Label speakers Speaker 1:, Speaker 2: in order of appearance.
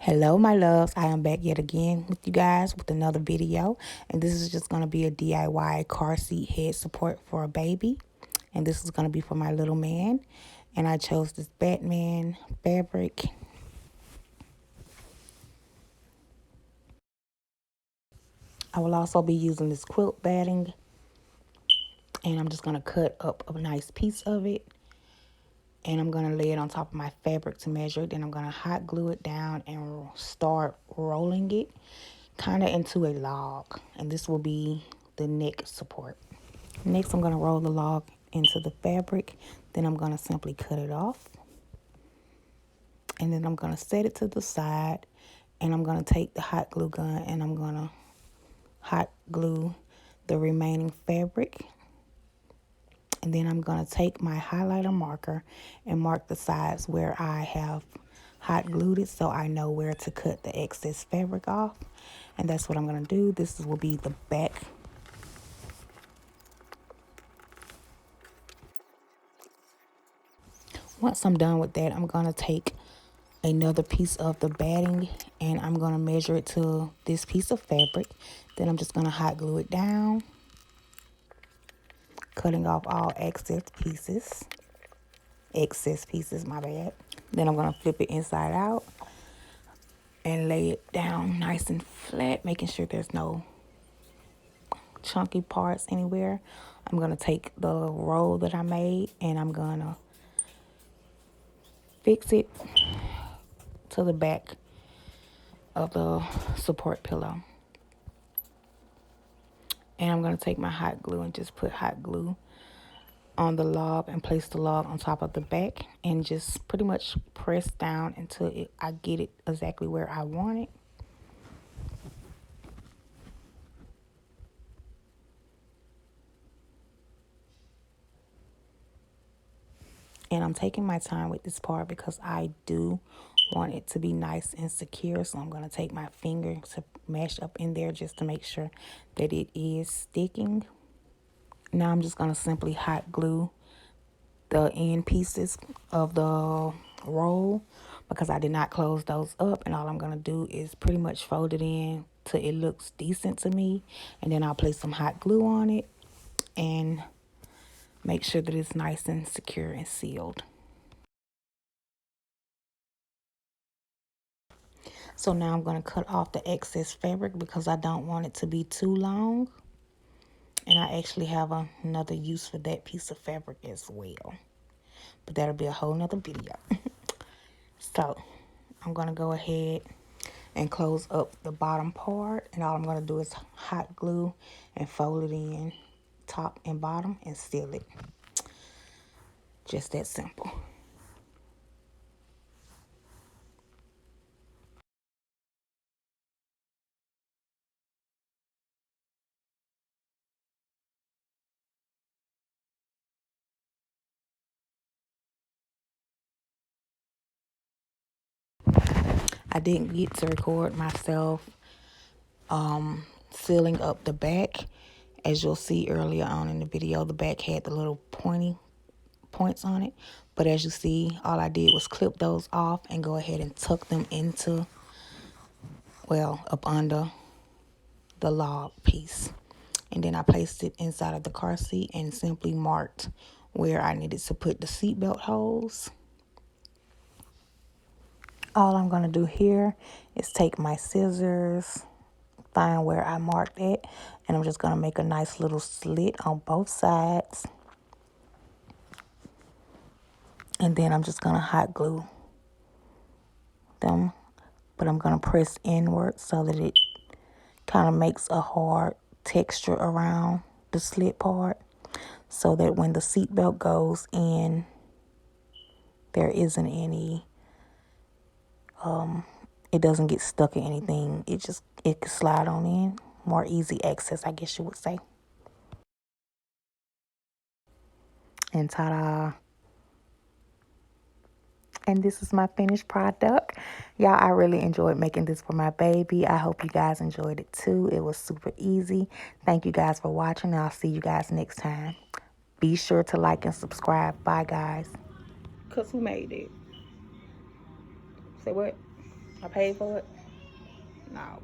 Speaker 1: Hello, my loves. I am back yet again with you guys with another video. And this is just going to be a DIY car seat head support for a baby. And this is going to be for my little man. And I chose this Batman fabric. I will also be using this quilt batting. And I'm just going to cut up a nice piece of it. And I'm going to lay it on top of my fabric to measure it. Then I'm going to hot glue it down and start rolling it kind of into a log. And this will be the neck support. Next, I'm going to roll the log into the fabric. Then I'm going to simply cut it off. And then I'm going to set it to the side. And I'm going to take the hot glue gun and I'm going to hot glue the remaining fabric. And then I'm going to take my highlighter marker and mark the sides where I have hot glued it so I know where to cut the excess fabric off. And that's what I'm going to do. This will be the back. Once I'm done with that, I'm going to take another piece of the batting and I'm going to measure it to this piece of fabric. Then I'm just going to hot glue it down, cutting off all excess pieces, my bad. Then I'm going to flip it inside out and lay it down nice and flat, making sure there's no chunky parts anywhere. I'm going to take the roll that I made and I'm going to fix it to the back of the support pillow. And I'm going to take my hot glue and just put hot glue on the log and place the log on top of the back and just pretty much press down until I get it exactly where I want it. And I'm taking my time with this part because I do want it to be nice and secure. So I'm going to take my finger to mash up in there just to make sure that it is sticking. Now I'm just going to simply hot glue the end pieces of the roll because I did not close those up, and all I'm going to do is pretty much fold it in till it looks decent to me, and then I'll place some hot glue on it and make sure that it's nice and secure and sealed. So now I'm going to cut off the excess fabric because I don't want it to be too long, and I actually have another use for that piece of fabric as well, but that'll be a whole nother video. So I'm going to go ahead and close up the bottom part, and all I'm going to do is hot glue and fold it in top and bottom and seal it. Just that simple. I didn't get to record myself sealing up the back. As you'll see earlier on in the video, the back had the little pointy points on it, but as you see, all I did was clip those off and go ahead and tuck them into, well, up under the log piece. And then I placed it inside of the car seat and simply marked where I needed to put the seatbelt holes. All I'm going to do here is take my scissors, find where I marked it, and I'm just going to make a nice little slit on both sides. And then I'm just going to hot glue them, but I'm going to press inward so that it kind of makes a hard texture around the slit part so that when the seatbelt goes in, there isn't any, it doesn't get stuck in anything. It can slide on in. More easy access, I guess you would say. And ta-da. And this is my finished product. Y'all, I really enjoyed making this for my baby. I hope you guys enjoyed it too. It was super easy. Thank you guys for watching, and I'll see you guys next time. Be sure to like and subscribe. Bye, guys. Because who made it? Say what? I paid for it? No.